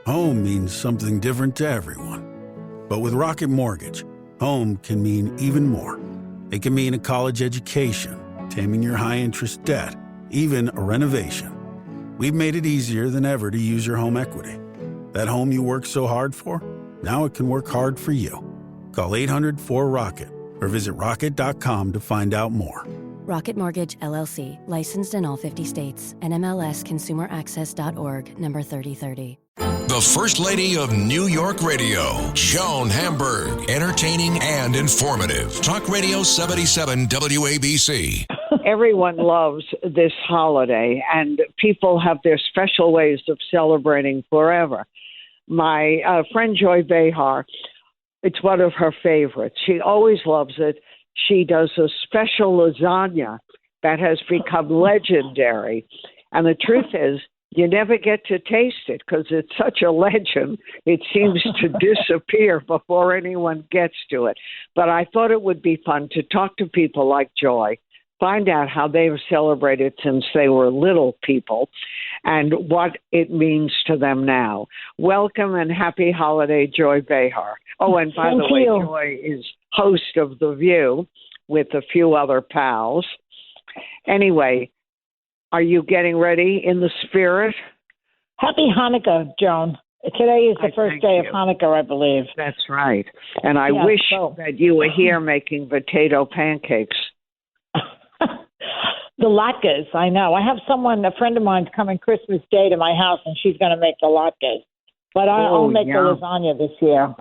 Home means something different to everyone. But with Rocket Mortgage, home can mean even more. It can mean a college education, taming your high-interest debt, even a renovation. We've made it easier than ever to use your home equity. That home you worked so hard for, now it can work hard for you. Call 800-4ROCKET or visit rocket.com to find out more. Rocket Mortgage, LLC, licensed in all 50 states. NMLSconsumeraccess.org, number 3030. The First Lady of New York Radio, Joan Hamburg. Entertaining and informative. Talk Radio 77 WABC. Everyone loves this holiday, and people have their special ways of celebrating forever. My friend Joy Behar, it's one of her favorites. She always loves it. She does a special lasagna that has become legendary. And the truth is, you never get to taste it because it's such a legend. It seems to disappear before anyone gets to it. But I thought it would be fun to talk to people like Joy, find out how they've celebrated since they were little people and what it means to them now. Welcome and happy holiday, Joy Behar. Oh, and by the way, Joy is host of The View with a few other pals. Anyway, are you getting ready in the spirit? Happy Hanukkah, Joan. Today is the first day of Hanukkah, I believe. That's right. And I wish that you were here making potato pancakes. The latkes, I know. I have a friend of mine's coming Christmas Day to my house, and she's going to make the latkes. But I'll make the lasagna this year.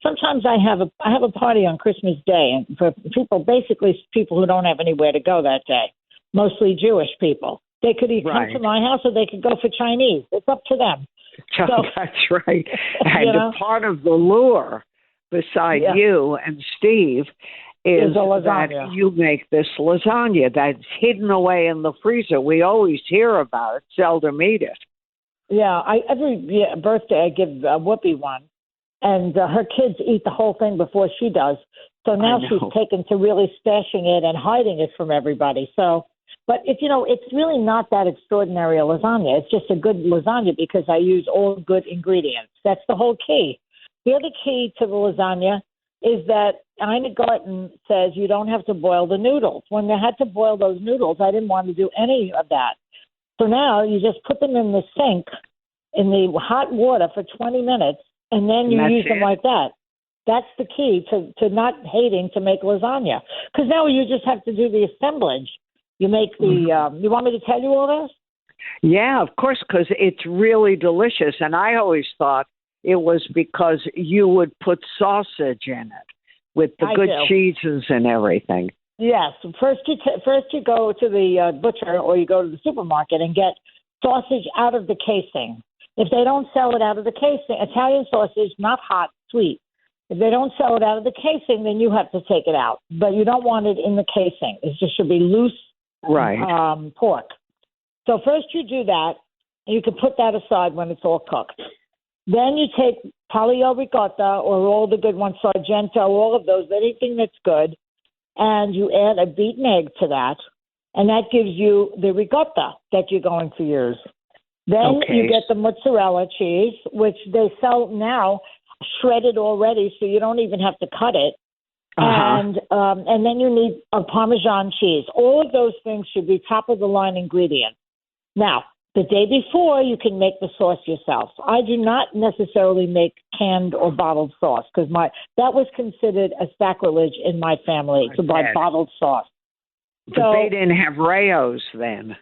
Sometimes I have a party on Christmas Day, and for people who don't have anywhere to go that day, mostly Jewish people. They could either come to my house or they could go for Chinese. It's up to them. So, that's right. And part of the lure, beside you and Steve, is that you make this lasagna that's hidden away in the freezer. We always hear about it, seldom eat it. Yeah, every birthday I give Whoopi one, and her kids eat the whole thing before she does. So now she's taken to really stashing it and hiding it from everybody. So, but it's really not that extraordinary a lasagna. It's just a good lasagna because I use all good ingredients. That's the whole key. The other key to the lasagna is that Ina Garten says you don't have to boil the noodles. When they had to boil those noodles, I didn't want to do any of that. So now you just put them in the sink in the hot water for 20 minutes, and then you use them like that. That's the key to not hating to make lasagna. Because now you just have to do the assemblage. You make the you want me to tell you all this? Yeah, of course, because it's really delicious. And I always thought it was because you would put sausage in it with the good cheeses and everything. Yes. First you go to the butcher or you go to the supermarket and get sausage out of the casing. If they don't sell it out of the casing, Italian sausage, not hot, sweet. If they don't sell it out of the casing, then you have to take it out. But you don't want it in the casing. It just should be loose pork. So first you do that, and you can put that aside when it's all cooked. Then you take Taglio ricotta or all the good ones, Sargento, all of those, anything that's good, and you add a beaten egg to that, and that gives you the ricotta that you're going to use. Then you get the mozzarella cheese, which they sell now shredded already, so you don't even have to cut it. And then you need a Parmesan cheese. All of those things should be top-of-the-line ingredients. Now, the day before, you can make the sauce yourself. I do not necessarily make canned or bottled sauce because that was considered a sacrilege in my family to buy bottled sauce. But they didn't have Rayo's then.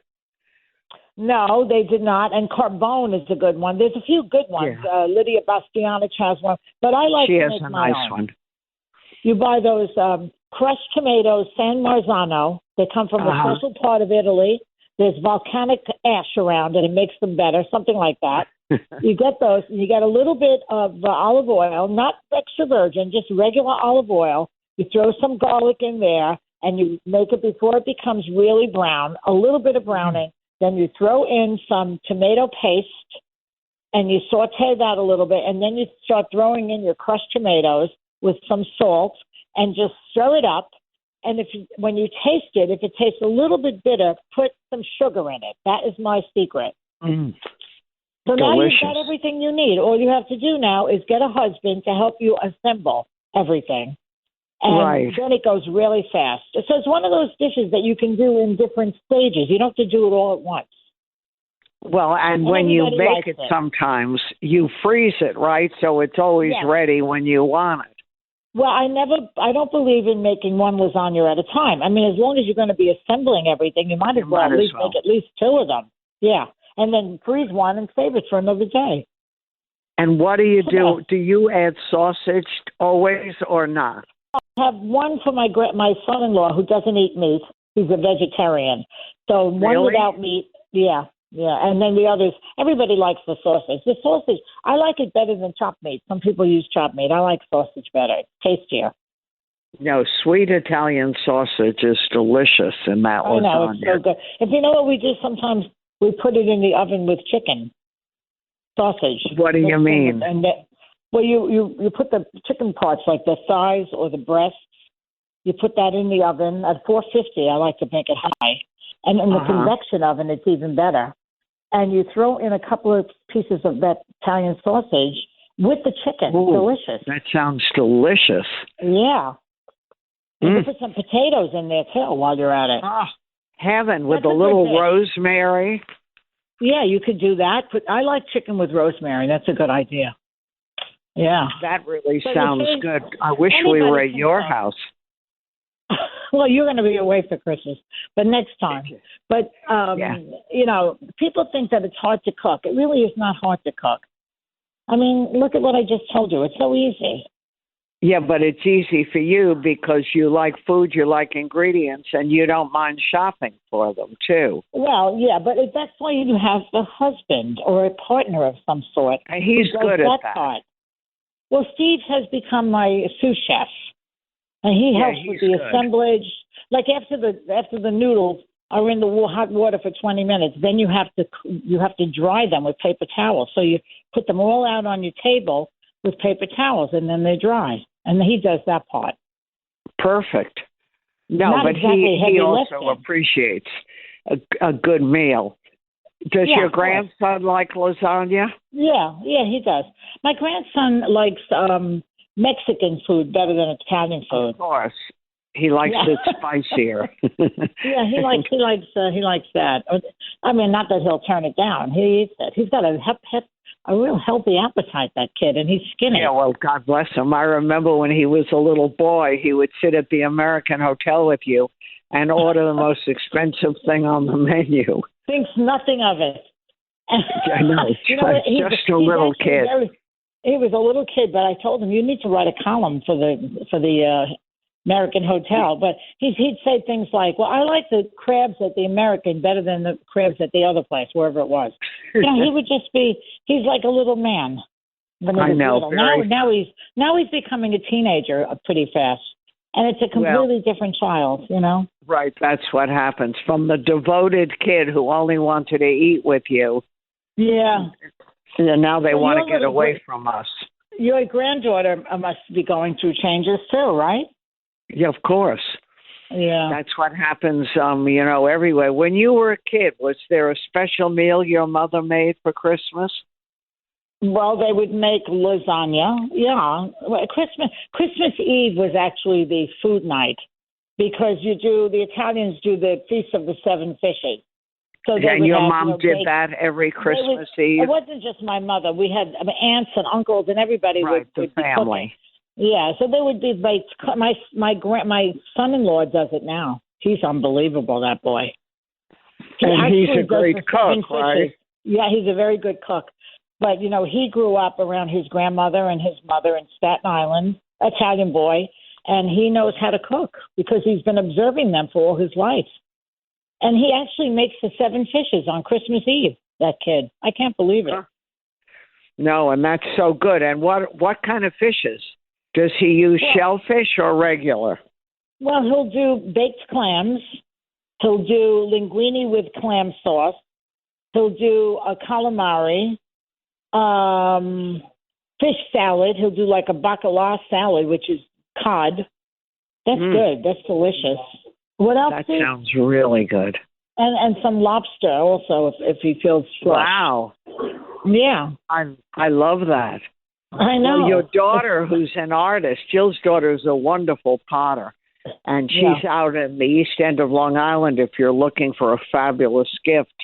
No, they did not. And Carbone is a good one. There's a few good ones. Yeah. Lydia Bastianich has one, but I like to make my own. She has a nice one. You buy those crushed tomatoes, San Marzano. They come from a special part of Italy. There's volcanic ash around it. It makes them better, something like that. You get those, and you get a little bit of olive oil, not extra virgin, just regular olive oil. You throw some garlic in there, and you make it before it becomes really brown, a little bit of browning. Then you throw in some tomato paste, and you saute that a little bit, and then you start throwing in your crushed tomatoes with some salt, and just stir it up. And when you taste it, if it tastes a little bit bitter, put some sugar in it. That is my secret. So now Delicious. you've got everything you need. All you have to do now is get a husband to help you assemble everything. And Right. then it goes really fast. So it's one of those dishes that you can do in different stages. You don't have to do it all at once. Well, and when you everybody bake likes it, it. sometimes you freeze it, right? So it's always Yes. ready when you want it. Well, I don't believe in making one lasagna at a time. I mean, as long as you're going to be assembling everything, you might as well at least make at least 2 of them. Yeah. And then freeze one and save it for another day. And what do you do? Okay. Do you add sausage always or not? I have one for my son-in-law who doesn't eat meat. He's a vegetarian. So one Really? without meat. Yeah. Yeah. And then the others, everybody likes the sausage. The sausage, I like it better than chopped meat. Some people use chopped meat. I like sausage better. It's tastier. No, sweet Italian sausage is delicious in that I know, lasagna. it's so good. If you know what we do, sometimes we put it in the oven with chicken sausage. What do you mean? And well, you put the chicken parts like the thighs or the breasts. You put that in the oven at 450. I like to make it high, and in the convection oven, it's even better. And you throw in a couple of pieces of that Italian sausage with the chicken. Ooh, delicious. That sounds delicious. Yeah. And you put some potatoes in there too while you're at it. Ah, heaven, with That's a a little good dish. rosemary. Yeah, you could do that. But I like chicken with rosemary. That's a good idea. Yeah. That really So you sounds see, good. I wish we anybody were at can your cook. house. Well, you're going to be away for Christmas, but next time. But, Yeah. you know, people think that it's hard to cook. It really is not hard to cook. I mean, look at what I just told you. It's so easy. Yeah, but it's easy for you because you like food, you like ingredients, and you don't mind shopping for them, too. Well, yeah, but that's why you have a husband or a partner of some sort. And he's who does good at that. part. Well, Steve has become my sous chef, and he Yeah, helps with he's the good. assemblage. Like after the noodles are in the hot water for 20 minutes, then you have to dry them with paper towels. So you put them all out on your table with paper towels, and then they're dry. And he does that part. Perfect. No, Not but exactly he heavy also lifting. appreciates a good meal. Does Yeah, your of course. grandson like lasagna? Yeah, he does. My grandson likes Mexican food better than Italian food. Of course. He likes Yeah. it spicier. Yeah, he likes that. I mean, not that he'll turn it down. He eats it. He's got a real healthy appetite, that kid, and he's skinny. Yeah, well, God bless him. I remember when he was a little boy, he would sit at the American Hotel with you and order the most expensive thing on the menu. Thinks nothing of it. I know, You know what? he's just a little actually kid. He was a little kid, but I told him you need to write a column for the American Hotel. But he'd say things like, "Well, I like the crabs at the American better than the crabs at the other place, wherever it was." You know, he would just be—he's like a little man. When he I was know, little. very- Now he's becoming a teenager pretty fast, and it's a completely different child. You know. Right, that's what happens. From the devoted kid who only wanted to eat with you, Yeah. and now they Well, want to your get little away boy- from us. Your granddaughter must be going through changes too, right? Yeah, of course. Yeah. That's what happens, everywhere. When you were a kid, was there a special meal your mother made for Christmas? Well, they would make lasagna. Yeah. Well, Christmas Eve was actually the food night because the Italians do the Feast of the Seven Fishes. So they And would your have, mom did baked- that every Christmas It Eve? wasn't just my mother. We had aunts and uncles and everybody Right, the would be family. cooking. Yeah, so they would be baked. My son-in-law does it now. He's unbelievable, that boy. And he's actually a does great the cook, seven fishes. right? Yeah, he's a very good cook. But, he grew up around his grandmother and his mother in Staten Island, Italian boy, and he knows how to cook because he's been observing them for all his life. And he actually makes the seven fishes on Christmas Eve, that kid. I can't believe it. Huh. No, and that's so good. And what kind of fishes? Does he use shellfish or regular? Well, he'll do baked clams. He'll do linguine with clam sauce. He'll do a calamari, fish salad. He'll do like a bacala salad, which is cod. That's good. That's delicious. What else? That Steve? sounds really good. and some lobster also if he feels flush. Wow. Yeah. I love that. I know. Well, your daughter, who's an artist, Jill's daughter is a wonderful potter, and she's out in the East End of Long Island if you're looking for a fabulous gift.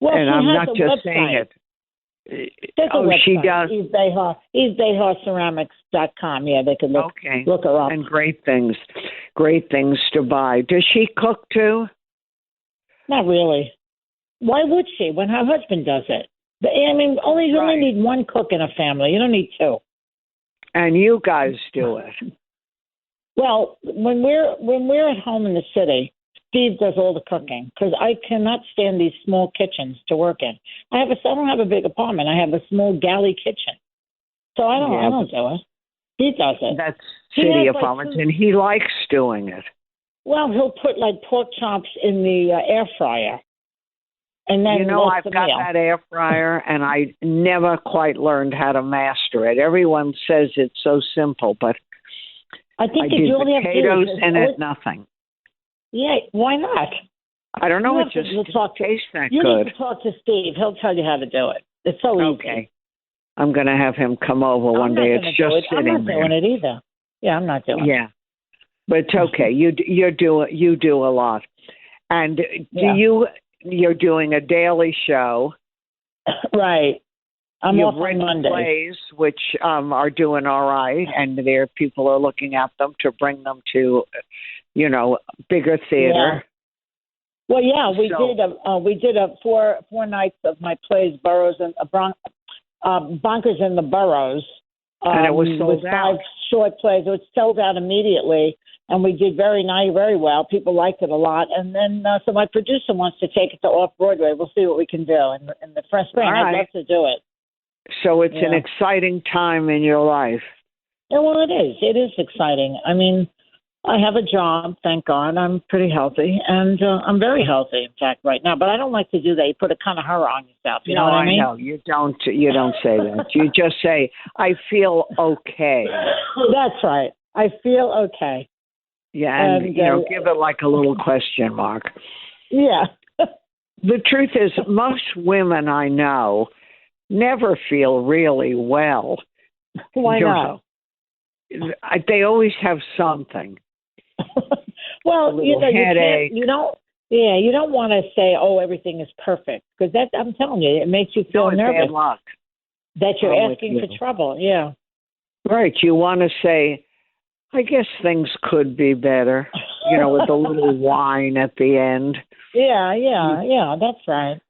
Well, and she I'm has not a just website. saying it. There's a website, she does. EveBeharCeramics.com. Yeah, they can look her up. And great things to buy. Does she cook too? Not really. Why would she when her husband does it? I mean, you only need one cook in a family. You don't need two. And you guys do it. Well, when we're at home in the city, Steve does all the cooking because I cannot stand these small kitchens to work in. I don't have a big apartment. I have a small galley kitchen, so I don't do it. He does it. That's city apartments, and he likes doing it. Well, he'll put like pork chops in the air fryer. And then I've got that air fryer, and I never quite learned how to master it. Everyone says it's so simple, but I think did you only have potatoes in it, nothing. Yeah, why not? I don't know. It just tastes that you good. You need to talk to Steve. He'll tell you how to do it. It's so easy. Okay. I'm going to have him come over one day. It's just sitting there. I'm not doing it either. Yeah, I'm not doing it. Yeah. But it's okay. You do a lot. And you're doing a daily show. Right. I'm off on Monday. Plays, which are doing all right, and people are looking at them to bring them to, bigger theater. Yeah. Well, yeah, we did 4 nights of my plays, Boroughs and Bonkers in the Boroughs. And it was sold out. 5 short plays. It was sold out immediately, and we did very well. People liked it a lot. And then, so my producer wants to take it to Off-Broadway. We'll see what we can do in the first spring. I'd love to do it. So it's an exciting time in your life. Yeah, well, it is. It is exciting. I mean, I have a job, thank God. I'm pretty healthy, and I'm very healthy, in fact, right now. But I don't like to do that. You put a kind of horror on yourself. You know what I mean? No, you don't. You don't say that. You just say, "I feel okay." That's right. I feel okay. Yeah, and give it like a little question mark. Yeah. The truth is, most women I know never feel really well. Why not? They always have something. Well, headache. You don't want to say, "Oh, everything is perfect," because I'm telling you, it makes you feel nervous. Bad luck. That you're asking for trouble. Yeah. Right. You want to say, "I guess things could be better," with a little wine at the end. Yeah. That's right.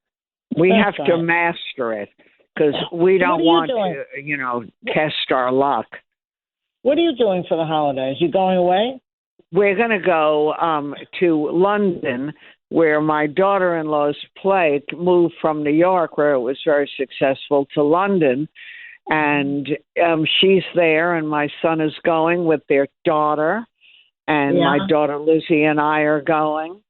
We have to master it because we don't want to, test our luck. What are you doing for the holidays? You going away? We're going to go to London, where my daughter-in-law's play moved from New York, where it was very successful, to London. And she's there, and my son is going with their daughter. And my daughter Lizzie and I are going.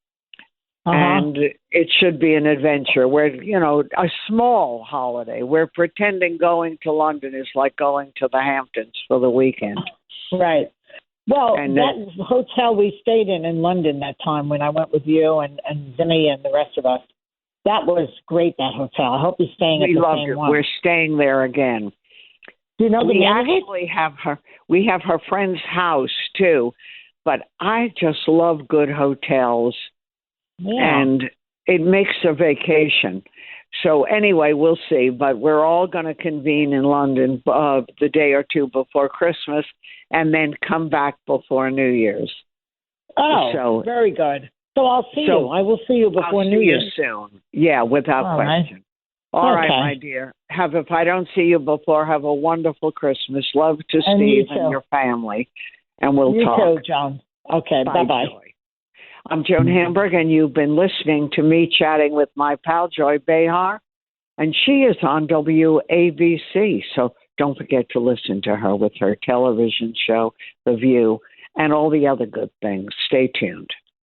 And it should be an adventure. We're, a small holiday. We're pretending going to London is like going to the Hamptons for the weekend. Right. Well, that hotel we stayed in London that time when I went with you and Zinni and the rest of us, that was great, that hotel. I hope you're staying at the same one. We're staying there again. Do you know the name of it? We have her friend's house, too. But I just love good hotels. Yeah. And it makes a vacation. So anyway, we'll see. But we're all going to convene in London the day or two before Christmas and then come back before New Year's. Oh, very good. So I'll see you. I will see you before New Year's. I'll see you soon. Yeah, without question. All right, my dear. If I don't see you before, have a wonderful Christmas. Love to Steve and your family. And we'll talk. You too, Joan. Okay, bye-bye. Joy. I'm Joan Hamburg, and you've been listening to me chatting with my pal, Joy Behar, and she is on WABC, so don't forget to listen to her with her television show, The View, and all the other good things. Stay tuned.